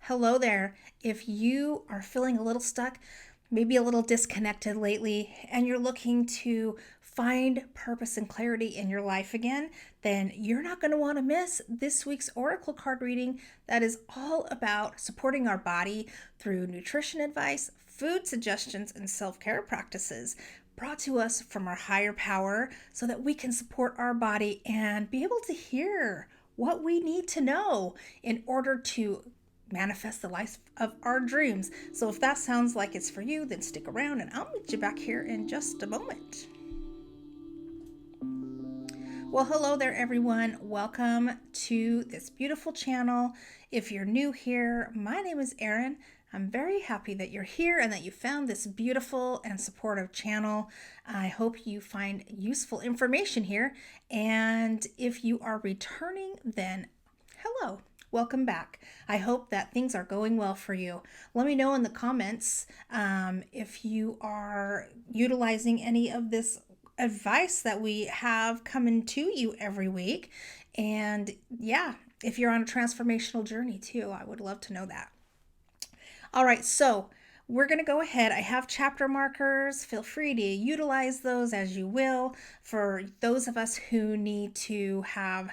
Hello there. If you are feeling a little stuck, maybe a little disconnected lately, and you're looking to find purpose and clarity in your life again, then you're not going to want to miss this week's Oracle card reading that is all about supporting our body through nutrition advice, food suggestions, and self care practices brought to us from our higher power so that we can support our body and be able to hear what we need to know in order to manifest the life of our dreams. So if that sounds like it's for you, then stick around and I'll meet you back here in just a moment. Well, hello there, everyone. Welcome to this beautiful channel. If you're new here, my name is Erin. I'm very happy that you're here and that you found this beautiful and supportive channel. I hope you find useful information here. And if you are returning, then hello. Welcome back. I hope that things are going well for you. Let me know in the comments if you are utilizing any of this advice that we have coming to you every week. And yeah, if you're on a transformational journey too, I would love to know that. All right, so we're going to go ahead. I have chapter markers. Feel free to utilize those as you will. For those of us who need to have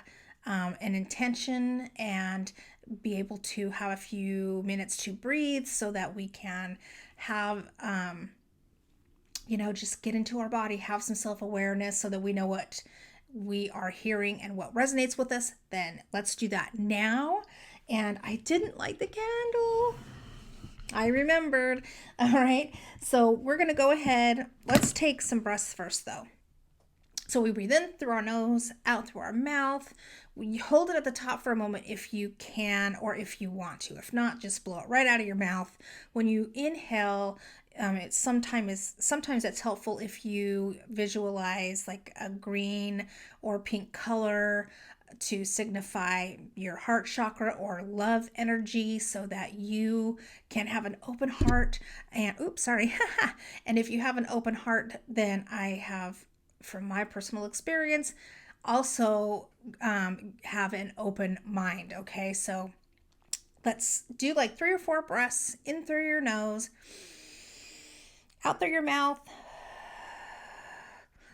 an intention and be able to have a few minutes to breathe so that we can have, just get into our body, have some self-awareness so that we know what we are hearing and what resonates with us, then let's do that now. And I didn't light the candle. I remembered. All right. So we're going to go ahead. Let's take some breaths first, though. So we breathe in through our nose, out through our mouth. We hold it at the top for a moment if you can or if you want to. If not, just blow it right out of your mouth. When you inhale, sometimes it's helpful if you visualize like a green or pink color to signify your heart chakra or love energy so that you can have an open heart. And and if you have an open heart, then I have, from my personal experience, also have an open mind. Okay, so let's do like 3 or 4 breaths in through your nose, out through your mouth.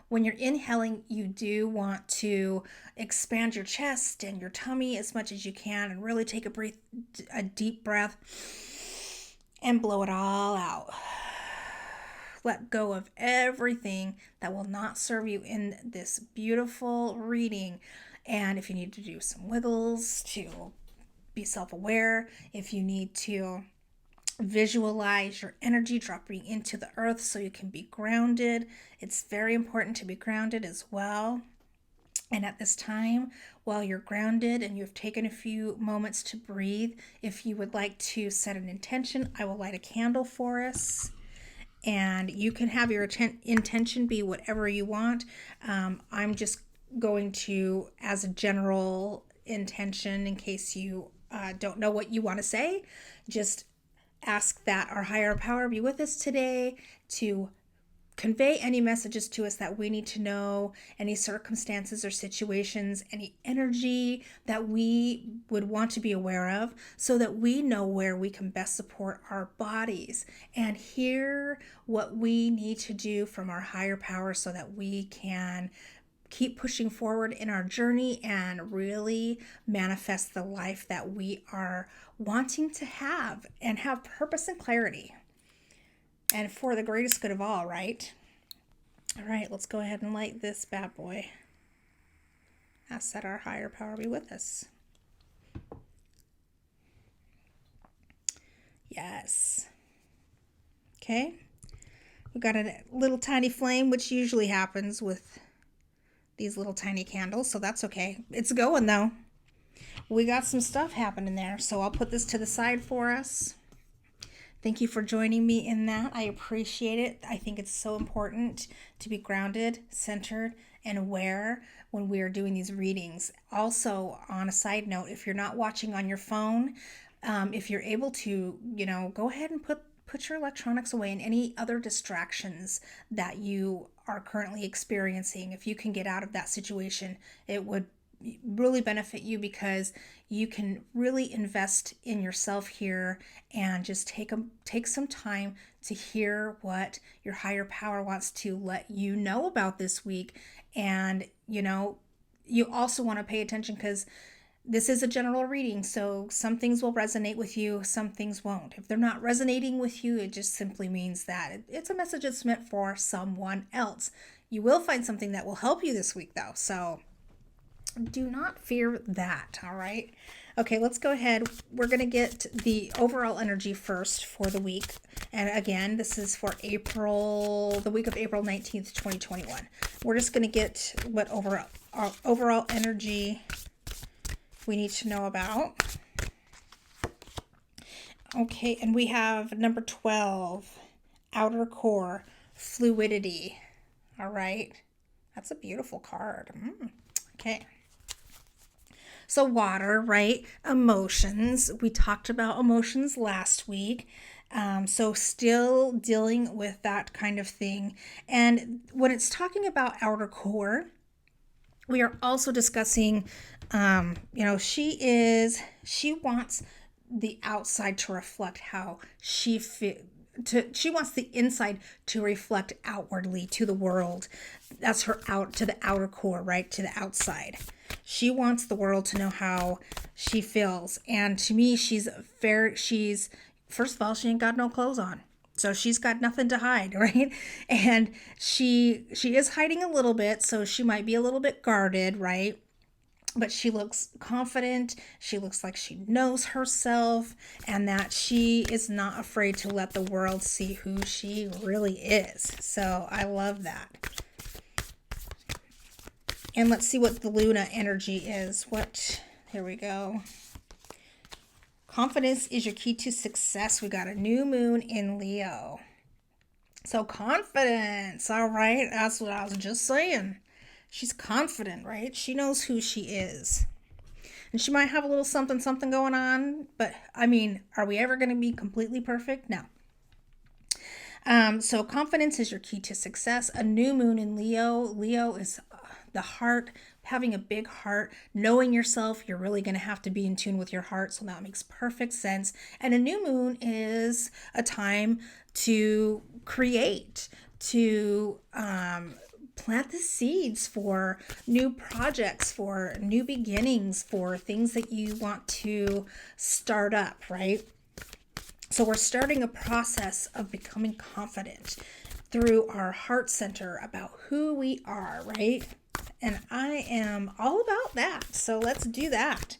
When you're inhaling, you do want to expand your chest and your tummy as much as you can and really take a deep breath and blow it all out. Let go of everything that will not serve you in this beautiful reading. And if you need to do some wiggles to be self-aware, if you need to visualize your energy dropping into the earth so you can be grounded, it's very important to be grounded as well. And at this time, while you're grounded and you've taken a few moments to breathe, if you would like to set an intention, I will light a candle for us. And you can have your intention be whatever you want. I'm just going to, as a general intention, in case you don't know what you want to say, just ask that our higher power be with us today to convey any messages to us that we need to know, any circumstances or situations, any energy that we would want to be aware of, so that we know where we can best support our bodies and hear what we need to do from our higher power so that we can keep pushing forward in our journey and really manifest the life that we are wanting to have and have purpose and clarity. And for the greatest good of all, right? All right, let's go ahead and light this bad boy. Ask that our higher power be with us. Yes. Okay. We've got a little tiny flame, which usually happens with these little tiny candles, so that's okay. It's going though. We got some stuff happening there, so I'll put this to the side for us. Thank you for joining me in that. I appreciate it. I think it's so important to be grounded, centered, and aware when we are doing these readings. Also, on a side note, if you're not watching on your phone, if you're able to, go ahead and put your electronics away and any other distractions that you are currently experiencing. If you can get out of that situation, it would really benefit you because you can really invest in yourself here and just take some time to hear what your higher power wants to let you know about this week. And you also want to pay attention because this is a general reading, so some things will resonate with you, some things won't. If they're not resonating with you, it just simply means that it's a message that's meant for someone else. You will find something that will help you this week, though, so do not fear that, all right? Okay, let's go ahead. We're going to get the overall energy first for the week. And again, this is for the week of April 19th, 2021. We're just going to get what overall energy we need to know about. Okay, and we have number 12, outer core, fluidity. All right, that's a beautiful card. Okay. So water, right? Emotions. We talked about emotions last week. So still dealing with that kind of thing. And when it's talking about outer core, we are also discussing, she wants the outside to reflect how she she wants the inside to reflect outwardly to the world. That's her to the outer core, right? To the outside. She wants the world to know how she feels. And to me, first of all, she ain't got no clothes on. So she's got nothing to hide, right? And she is hiding a little bit, so she might be a little bit guarded, right? But she looks confident. She looks like she knows herself and that she is not afraid to let the world see who she really is. So I love that. And let's see what the Luna energy is. Here we go. Confidence is your key to success. We got a new moon in Leo. So confidence, all right? That's what I was just saying. She's confident, right? She knows who she is. And she might have a little something going on, but I mean, are we ever going to be completely perfect? No. So confidence is your key to success. A new moon in Leo. Leo is the heart, having a big heart, knowing yourself. You're really going to have to be in tune with your heart. So that makes perfect sense. And a new moon is a time to create, to plant the seeds for new projects, for new beginnings, for things that you want to start up, right? So we're starting a process of becoming confident through our heart center about who we are, right? And I am all about that. So let's do that.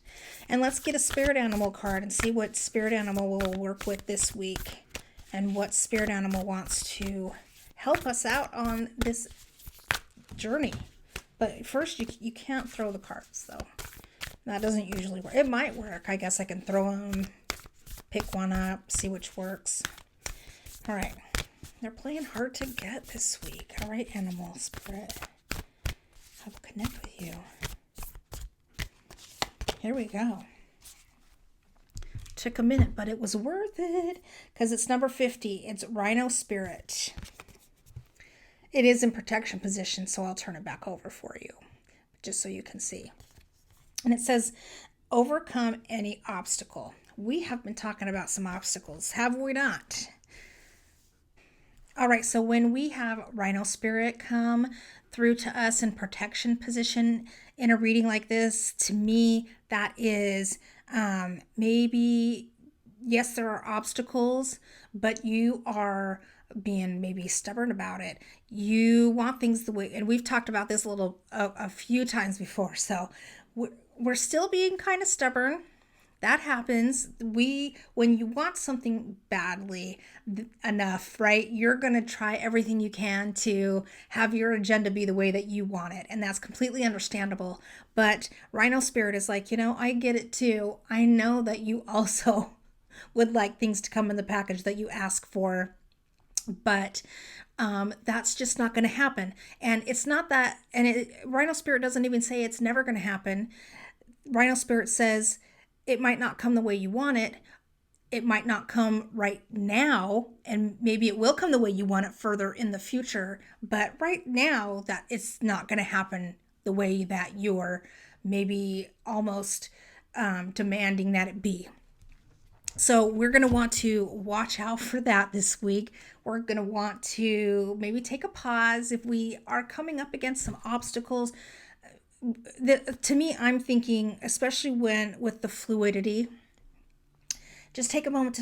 And let's get a spirit animal card and see what spirit animal we'll work with this week and what spirit animal wants to help us out on this journey. But first, you can't throw the cards, though. That doesn't usually work. It might work. I guess I can throw them, pick one up, see which works. All right. They're playing hard to get this week. All right, animal spirit. I will connect with you. Here we go. Took a minute, but it was worth it because it's number 50. It's Rhino Spirit. It is in protection position, so I'll turn it back over for you, just so you can see. And it says, overcome any obstacle. We have been talking about some obstacles, have we not? All right, so when we have Rhino Spirit come through to us in protection position in a reading like this, to me, that is maybe, yes, there are obstacles, but you are being maybe stubborn about it. You want things the way, and we've talked about this a few times before, so we're still being kind of stubborn. That happens. When you want something badly enough, right, you're going to try everything you can to have your agenda be the way that you want it. And that's completely understandable. But Rhino Spirit is like, I get it too. I know that you also would like things to come in the package that you ask for. But that's just not going to happen. And it's not that, and Rhino Spirit doesn't even say it's never going to happen. Rhino Spirit says, it might not come the way you want it. It might not come right now, and maybe it will come the way you want it further in the future. But right now, that it's not going to happen the way that you're maybe almost demanding that it be. So we're going to want to watch out for that this week. We're going to want to maybe take a pause if we are coming up against some obstacles. To me, I'm thinking, especially when with the fluidity, just take a moment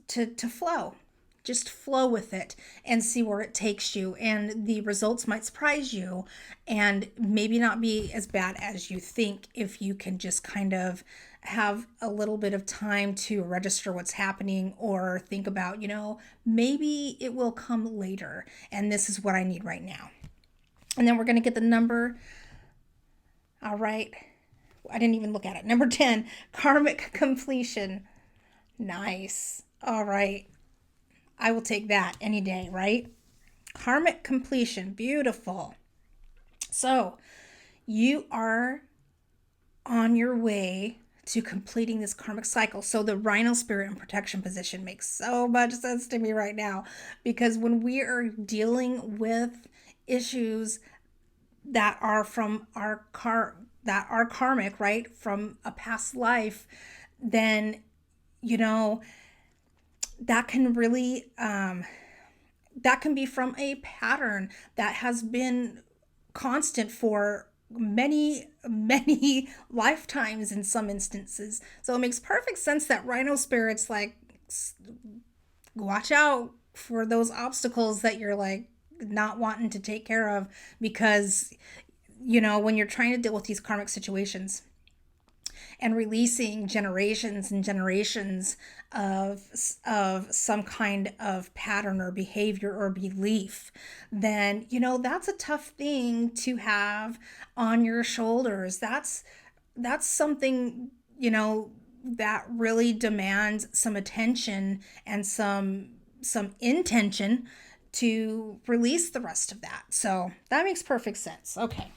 to flow. Just flow with it and see where it takes you. And the results might surprise you and maybe not be as bad as you think if you can just kind of have a little bit of time to register what's happening or think about, maybe it will come later. And this is what I need right now. And then we're going to get the number. All right. I didn't even look at it. Number 10, karmic completion. Nice. All right. I will take that any day, right? Karmic completion. Beautiful. So you are on your way to completing this karmic cycle. So the rhino spirit and protection position makes so much sense to me right now, because when we are dealing with issues that are from that are karmic, right, from a past life, then that can really that can be from a pattern that has been constant for many lifetimes in some instances. So it makes perfect sense that rhino spirits watch out for those obstacles that you're not wanting to take care of, because when you're trying to deal with these karmic situations and releasing generations and generations of some kind of pattern or behavior or belief, then that's a tough thing to have on your shoulders. That's something that really demands some attention and some intention to release the rest of that. So that makes perfect sense. Okay.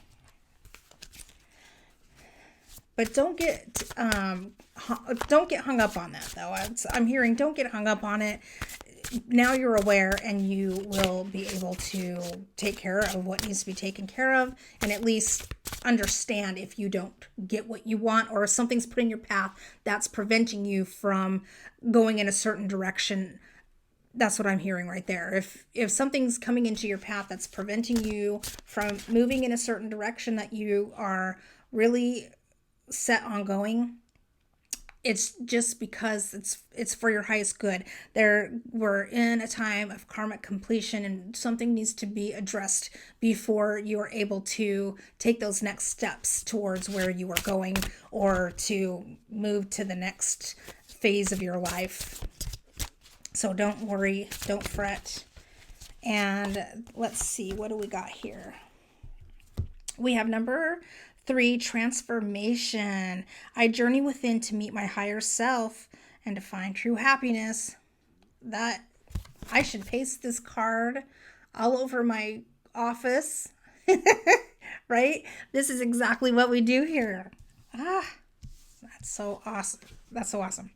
But don't get hung up on that, though. I'm hearing don't get hung up on it. Now you're aware, and you will be able to take care of what needs to be taken care of, and at least understand if you don't get what you want, or if something's put in your path that's preventing you from going in a certain direction. That's what I'm hearing right there. If something's coming into your path that's preventing you from moving in a certain direction that you are really set on going, it's just because it's for your highest good. We're in a time of karmic completion, and something needs to be addressed before you are able to take those next steps towards where you are going, or to move to the next phase of your life. So don't worry, don't fret. And let's see, what do we got here? We have number 3, transformation. I journey within to meet my higher self and to find true happiness. That I should paste this card all over my office. Right? This is exactly what we do here. That's so awesome. That's so awesome.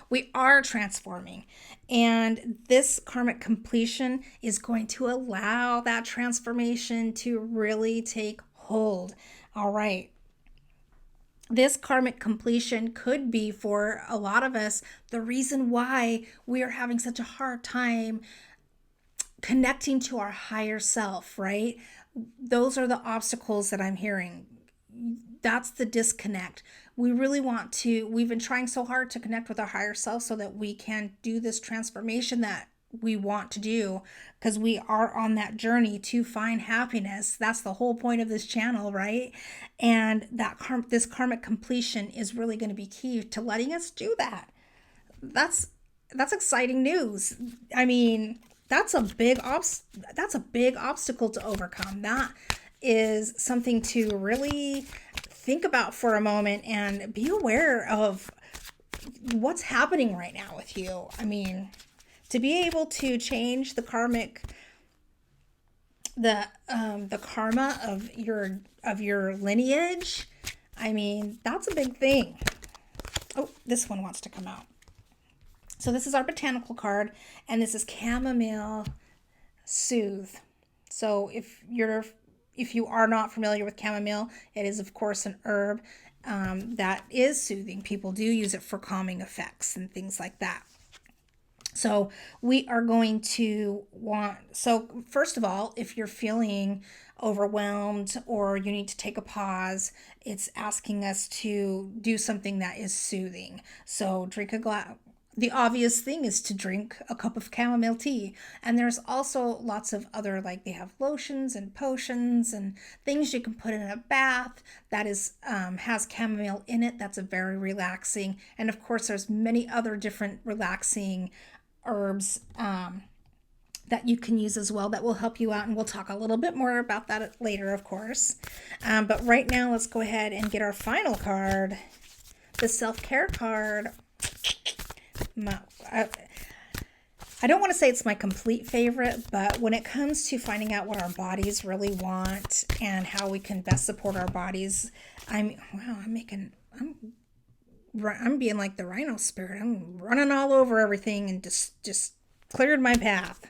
We are transforming, and this karmic completion is going to allow that transformation to really take hold. All right. This karmic completion could be, for a lot of us, the reason why we are having such a hard time connecting to our higher self, right? Those are the obstacles that I'm hearing. That's the disconnect. We've been trying so hard to connect with our higher self so that we can do this transformation that we want to do, because we are on that journey to find happiness. That's the whole point of this channel, right? And this karmic completion is really going to be key to letting us do that. That's exciting news. I mean, that's a big obstacle to overcome. That is something to really think about for a moment and be aware of what's happening right now with you. I mean, to be able to change the karma of your lineage, I mean, that's a big thing. Oh, this one wants to come out. So this is our botanical card, and this is chamomile soothe. So if if you are not familiar with chamomile, it is, of course, an herb that is soothing. People do use it for calming effects and things like that. So we are going to so first of all, if you're feeling overwhelmed or you need to take a pause, it's asking us to do something that is soothing. So drink a glass. The obvious thing is to drink a cup of chamomile tea. And there's also lots of other, like they have lotions and potions and things you can put in a bath that is has chamomile in it. That's a very relaxing. And of course, there's many other different relaxing herbs that you can use as well that will help you out, and we'll talk a little bit more about that later, of course. But right now, let's go ahead and get our final card, the self-care card. I don't want to say it's my complete favorite, but when it comes to finding out what our bodies really want and how we can best support our bodies, I'm being like the rhino spirit. I'm running all over everything and just cleared my path.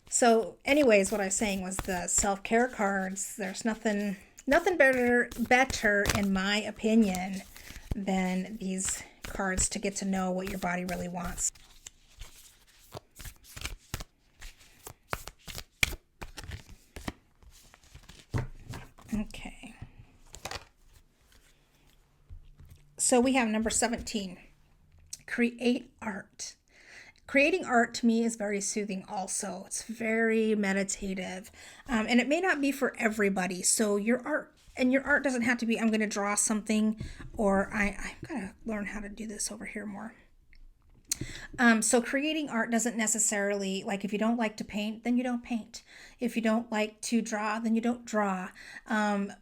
So anyways, what I was saying was the self-care cards. There's nothing better in my opinion than these cards to get to know what your body really wants. Okay. So we have number 17, create art. Creating art to me is very soothing also. It's very meditative. And it may not be for everybody. So your art doesn't have to be, I'm going to draw something, or I've got to learn how to do this over here more. So creating art doesn't necessarily, like if you don't like to paint, then you don't paint. If you don't like to draw, then you don't draw.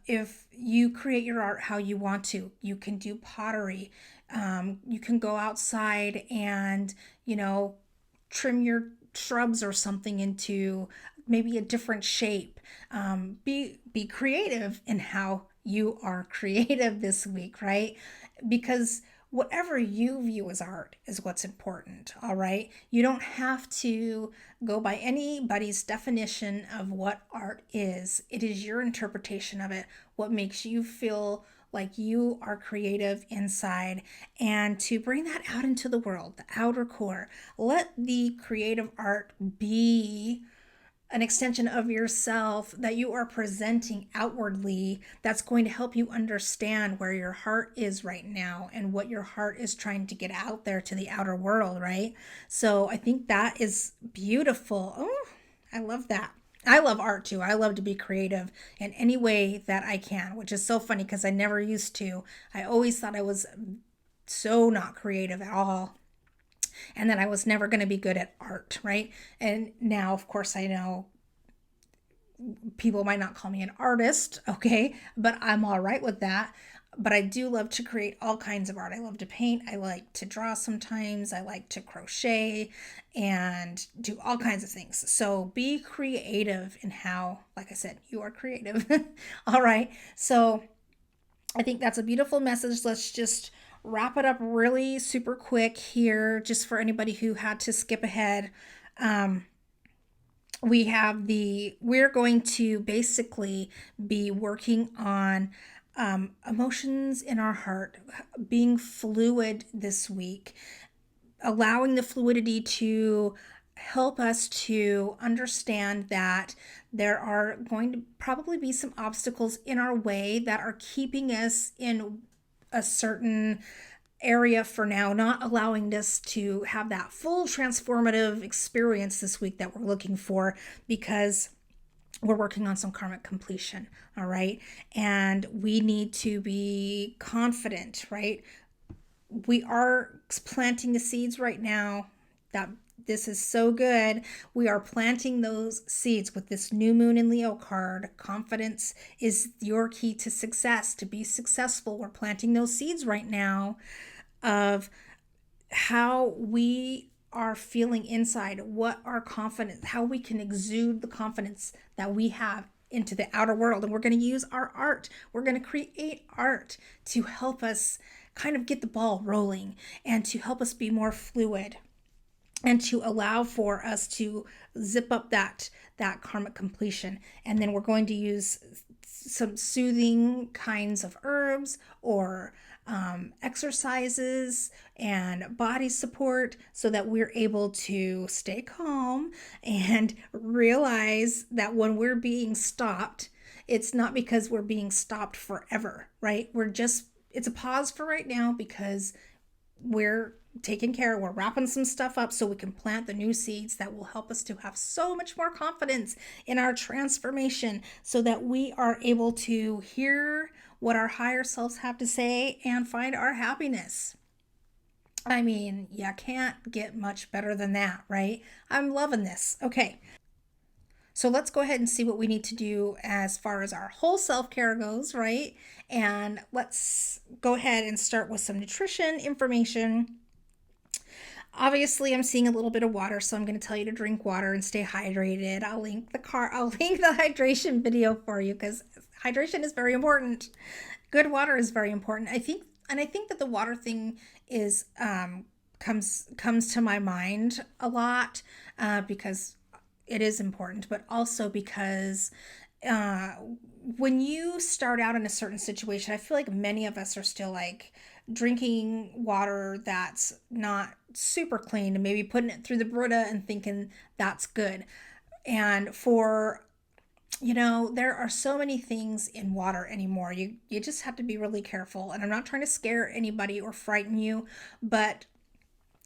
If you create your art how you want to, you can do pottery. You can go outside and, trim your shrubs or something into maybe a different shape. Be creative in how you are creative this week, right? Because whatever you view as art is what's important, all right? You don't have to go by anybody's definition of what art is. It is your interpretation of it, what makes you feel like you are creative inside, and to bring that out into the world, the outer core. Let the creative art be an extension of yourself that you are presenting outwardly, that's going to help you understand where your heart is right now and what your heart is trying to get out there to the outer world, right? So I think that is beautiful. Oh, I love that. I love art too. I love to be creative in any way that I can, which is so funny because I never used to. I always thought I was so not creative at all, and that I was never going to be good at art, right? And now, of course, I know people might not call me an artist, okay, but I'm all right with that. But I do love to create all kinds of art. I love to paint. I like to draw sometimes. I like to crochet and do all kinds of things. So be creative in how, like I said, you are creative. All right. So I think that's a beautiful message. Let's just wrap it up really super quick here, just for anybody who had to skip ahead. We're going to basically be working on emotions in our heart, being fluid this week, allowing the fluidity to help us to understand that there are going to probably be some obstacles in our way that are keeping us in a certain area for now, not allowing us to have that full transformative experience this week that we're looking for, because we're working on some karmic completion, all right? And we need to be confident, right? We are planting the seeds right now. That this is so good. We are planting those seeds with this new moon in Leo card. Confidence is your key to success. To be successful, we're planting those seeds right now of how we are feeling inside, what our confidence, how we can exude the confidence that we have into the outer world. And we're going to use our art. We're going to create art to help us kind of get the ball rolling and to help us be more fluid. and to allow for us to zip up that karmic completion. And then we're going to use some soothing kinds of herbs or exercises and body support so that we're able to stay calm and realize that when we're being stopped, it's not because we're being stopped forever, right? It's a pause for right now because we're taking care, we're wrapping some stuff up so we can plant the new seeds that will help us to have so much more confidence in our transformation so that we are able to hear what our higher selves have to say and find our happiness. I mean, you can't get much better than that, right? I'm loving this. Okay. So let's go ahead and see what we need to do as far as our whole self care goes, right? And let's go ahead and start with some nutrition information. Obviously, I'm seeing a little bit of water, so I'm going to tell you to drink water and stay hydrated. I'll link the hydration video for you because hydration is very important. Good water is very important. I think that the water thing is comes to my mind a lot because it is important, but also because uh, when you start out in a certain situation, I feel like many of us are still like drinking water that's not super clean and maybe putting it through the Brita and thinking that's good. And there are so many things in water anymore. You just have to be really careful. And I'm not trying to scare anybody or frighten you, but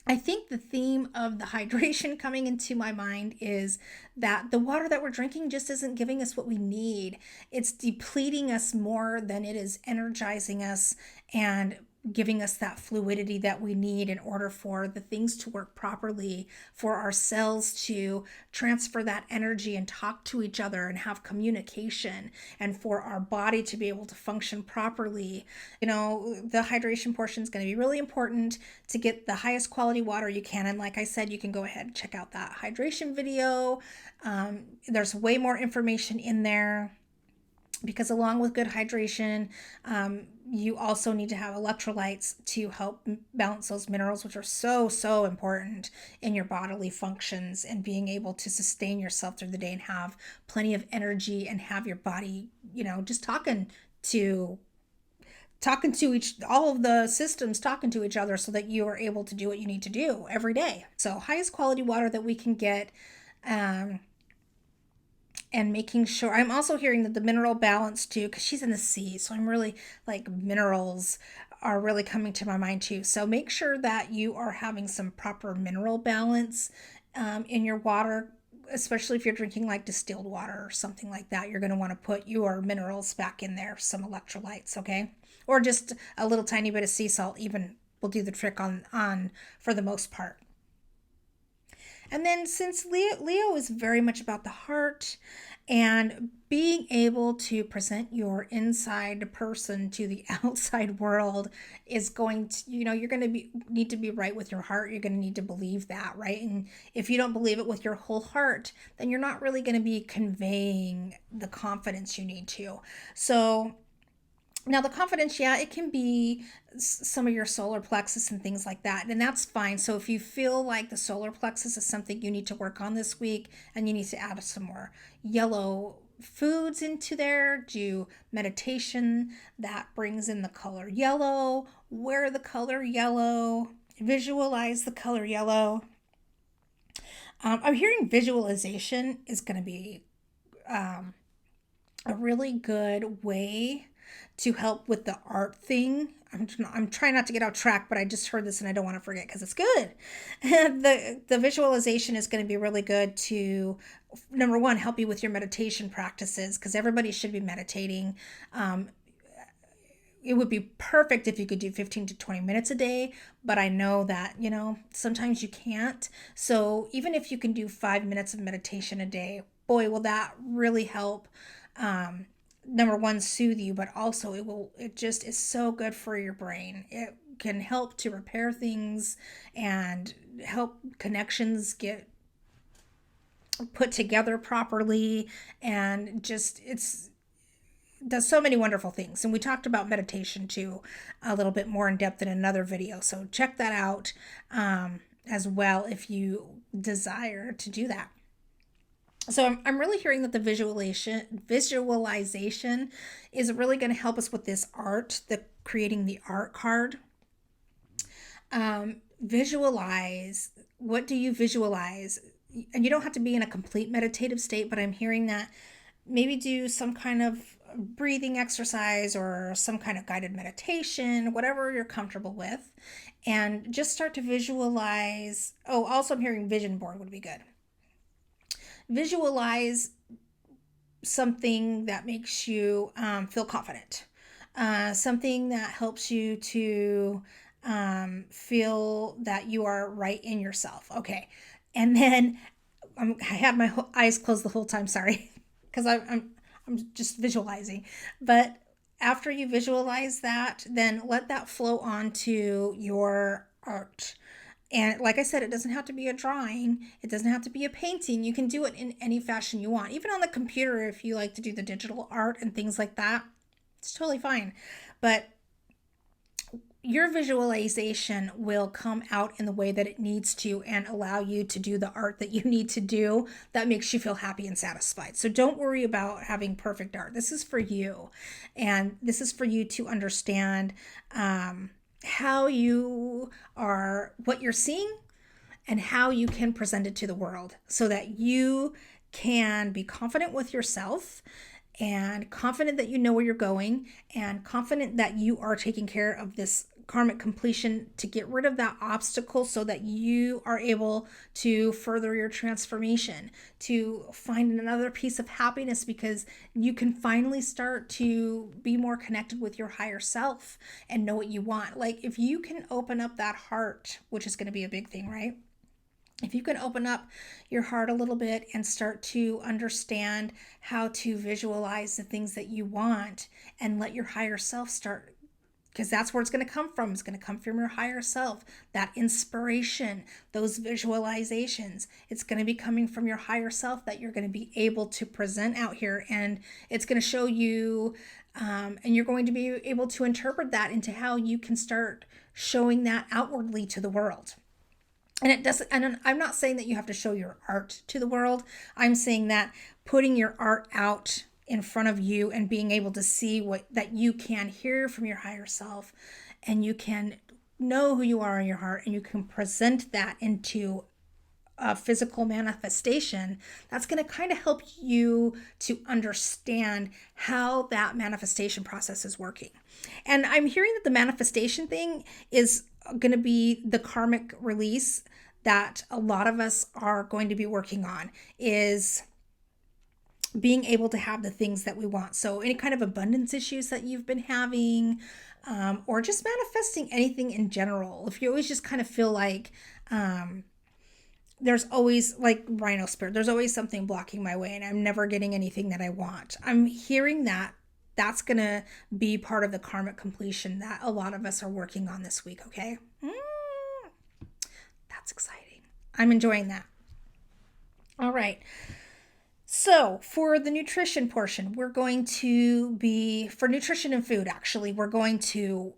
I think the theme of the hydration coming into my mind is that the water that we're drinking just isn't giving us what we need. It's depleting us more than it is energizing us and giving us that fluidity that we need in order for the things to work properly, for our cells to transfer that energy and talk to each other and have communication, and for our body to be able to function properly. The hydration portion is going to be really important to get the highest quality water you can. And like I said, you can go ahead and check out that hydration video. There's way more information in there because along with good hydration, you also need to have electrolytes to help balance those minerals, which are so, so important in your bodily functions and being able to sustain yourself through the day and have plenty of energy and have your body, just to all of the systems talking to each other so that you are able to do what you need to do every day. So highest quality water that we can get. And making sure, I'm also hearing that the mineral balance too, because she's in the sea, so I'm really like minerals are really coming to my mind too. So make sure that you are having some proper mineral balance in your water, especially if you're drinking like distilled water or something like that. You're going to want to put your minerals back in there, some electrolytes, okay? Or just a little tiny bit of sea salt even will do the trick on for the most part. And then since Leo is very much about the heart and being able to present your inside person to the outside world is going to, you're going to need to be right with your heart. You're going to need to believe that, right? And if you don't believe it with your whole heart, then you're not really going to be conveying the confidence you need to. So now, the confidence, yeah, it can be some of your solar plexus and things like that, and that's fine. So, if you feel like the solar plexus is something you need to work on this week and you need to add some more yellow foods into there, do meditation that brings in the color yellow, wear the color yellow, visualize the color yellow. I'm hearing visualization is going to be a really good way to help with the art thing. I'm trying not to get off track, but I just heard this and I don't want to forget because it's good. The visualization is going to be really good to, number one, help you with your meditation practices because everybody should be meditating. It would be perfect if you could do 15 to 20 minutes a day, but I know that, sometimes you can't. So even if you can do 5 minutes of meditation a day, boy, will that really help. Number one, soothe you, but also it just is so good for your brain. It can help to repair things and help connections get put together properly, and just does so many wonderful things. And we talked about meditation too a little bit more in depth in another video, so check that out. as well if you desire to do that. So I'm really hearing that the visualization is really going to help us with this art, the creating the art card. Visualize. What do you visualize? And you don't have to be in a complete meditative state, but I'm hearing that maybe do some kind of breathing exercise or some kind of guided meditation, whatever you're comfortable with, and just start to visualize. Oh, also, I'm hearing vision board would be good. Visualize something that makes you feel confident, something that helps you to feel that you are right in yourself. Okay. And then I had my eyes closed the whole time. Sorry. Because I'm just visualizing. But after you visualize that, then let that flow onto your art. And like I said, it doesn't have to be a drawing. It doesn't have to be a painting. You can do it in any fashion you want. Even on the computer, if you like to do the digital art and things like that, it's totally fine. But your visualization will come out in the way that it needs to and allow you to do the art that you need to do that makes you feel happy and satisfied. So don't worry about having perfect art. This is for you. And this is for you to understand how you are, what you're seeing, and how you can present it to the world so that you can be confident with yourself and confident that you know where you're going and confident that you are taking care of this karmic completion to get rid of that obstacle so that you are able to further your transformation, to find another piece of happiness because you can finally start to be more connected with your higher self and know what you want. Like if you can open up that heart, which is going to be a big thing, right? If you can open up your heart a little bit and start to understand how to visualize the things that you want and let your higher self start, because that's where it's going to come from. It's going to come from your higher self, that inspiration, those visualizations. It's going to be coming from your higher self that you're going to be able to present out here. And it's going to show you, and you're going to be able to interpret that into how you can start showing that outwardly to the world. And it doesn't, and I'm not saying that you have to show your art to the world. I'm saying that putting your art out in front of you and being able to see what that you can hear from your higher self and you can know who you are in your heart and you can present that into a physical manifestation, that's going to kind of help you to understand how that manifestation process is working. And I'm hearing that the manifestation thing is going to be the karmic release that a lot of us are going to be working on, is being able to have the things that we want. So any kind of abundance issues that you've been having, or just manifesting anything in general. If you always just kind of feel like there's always, like Rhino Spirit, there's always something blocking my way and I'm never getting anything that I want. I'm hearing that that's going to be part of the karmic completion that a lot of us are working on this week, okay? That's exciting. I'm enjoying that. All right. So for the nutrition portion, we're going to be, for nutrition and food, actually, we're going to,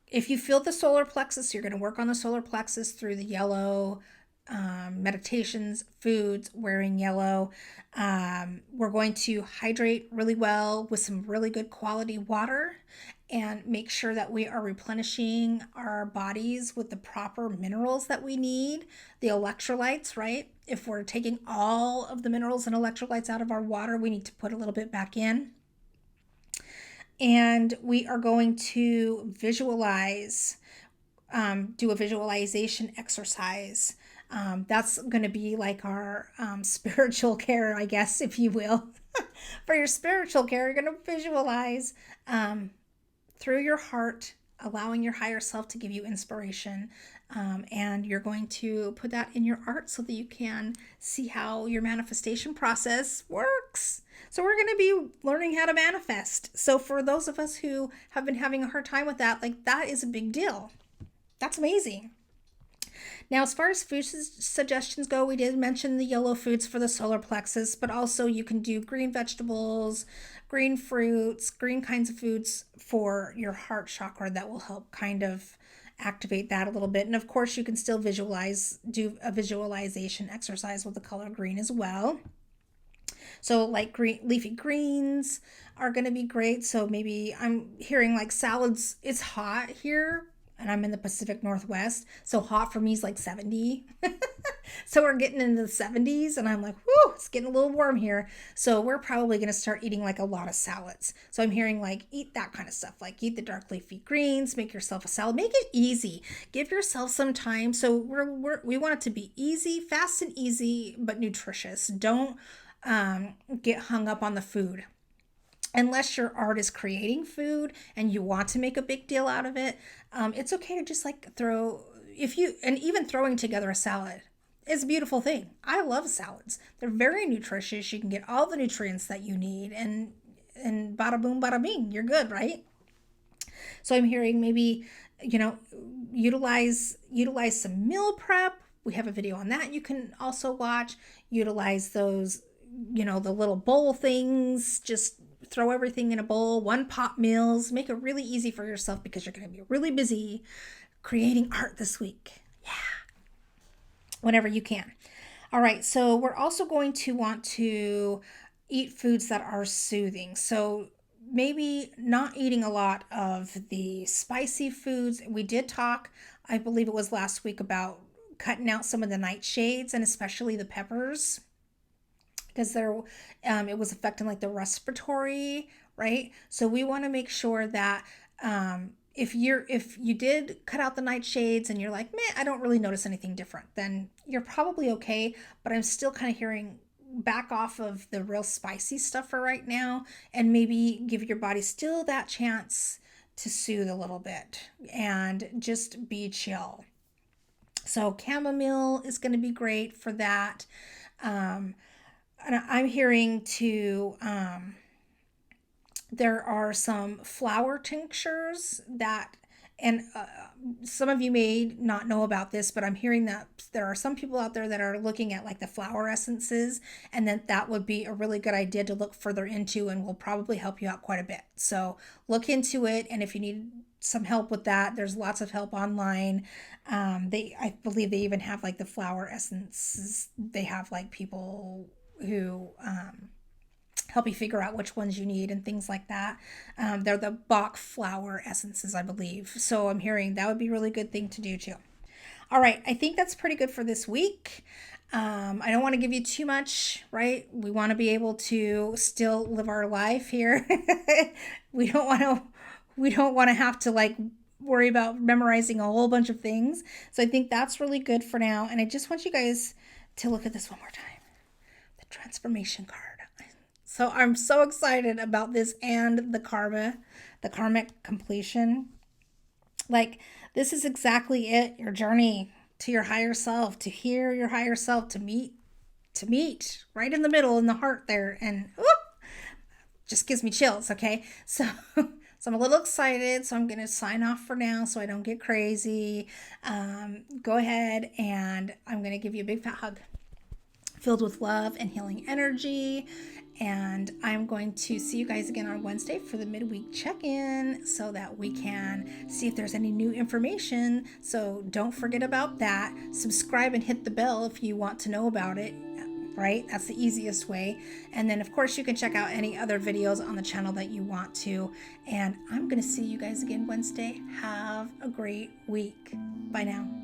if you feel the solar plexus, you're going to work on the solar plexus through the yellow meditations, foods, wearing yellow. We're going to hydrate really well with some really good quality water and make sure that we are replenishing our bodies with the proper minerals that we need, the electrolytes, right? If we're taking all of the minerals and electrolytes out of our water, we need to put a little bit back in. And we are going to visualize, do a visualization exercise. That's going to be like our spiritual care, I guess, if you will. For your spiritual care, you're going to visualize through your heart, allowing your higher self to give you inspiration. And you're going to put that in your art so that you can see how your manifestation process works. So we're going to be learning how to manifest. So for those of us who have been having a hard time with that, like that is a big deal. That's amazing. Now, as far as food suggestions go, we did mention the yellow foods for the solar plexus, but also you can do green vegetables, green fruits, green kinds of foods for your heart chakra that will help kind of activate that a little bit. And of course, you can still do a visualization exercise with the color green as well. So like green leafy greens are going to be great. So maybe I'm hearing like salads. It's hot here and I'm in the Pacific Northwest. So hot for me is like 70. So we're getting into the 70s and I'm like, whoo, it's getting a little warm here. So we're probably going to start eating like a lot of salads. So I'm hearing like eat that kind of stuff, like eat the dark leafy greens, make yourself a salad, make it easy. Give yourself some time. So we want it to be easy, fast and easy, but nutritious. Don't get hung up on the food. Unless your art is creating food and you want to make a big deal out of it, it's okay to just like and even throwing together a salad is a beautiful thing. I love salads. They're very nutritious. You can get all the nutrients that you need and bada boom, bada bing, you're good, right? So I'm hearing maybe, utilize some meal prep. We have a video on that you can also watch. Utilize those, the little bowl things. Just throw everything in a bowl, one pot meals. Make it really easy for yourself because you're going to be really busy creating art this week. Yeah. Whenever you can. All right. So we're also going to want to eat foods that are soothing. So maybe not eating a lot of the spicy foods. We did talk, I believe it was last week, about cutting out some of the nightshades and especially the peppers because it was affecting like the respiratory, right? So we want to make sure that if you did cut out the nightshades and you're like, man, I don't really notice anything different, then you're probably okay. But I'm still kind of hearing back off of the real spicy stuff for right now and maybe give your body still that chance to soothe a little bit and just be chill. So chamomile is going to be great for that. And I'm hearing too, there are some flower tinctures that, and some of you may not know about this, but I'm hearing that there are some people out there that are looking at like the flower essences, and that would be a really good idea to look further into and will probably help you out quite a bit. So look into it, and if you need some help with that, there's lots of help online. I believe they even have like the flower essences. They have like people who help you figure out which ones you need and things like that. They're the Bach flower essences, I believe. So I'm hearing that would be a really good thing to do too. All right, I think that's pretty good for this week. I don't want to give you too much, right? We want to be able to still live our life here. we don't want to have to like worry about memorizing a whole bunch of things. So I think that's really good for now. And I just want you guys to look at this one more time. The transformation card. So I'm so excited about this and the karmic completion. Like, this is exactly it, your journey to your higher self, to hear your higher self, to meet right in the middle, in the heart there. And just gives me chills, okay? So I'm a little excited, so I'm going to sign off for now so I don't get crazy. Go ahead, and I'm going to give you a big fat hug filled with love and healing energy. And I'm going to see you guys again on Wednesday for the midweek check-in so that we can see if there's any new information. So don't forget about that. Subscribe and hit the bell if you want to know about it, right? That's the easiest way. And then, of course, you can check out any other videos on the channel that you want to. And I'm going to see you guys again Wednesday. Have a great week. Bye now.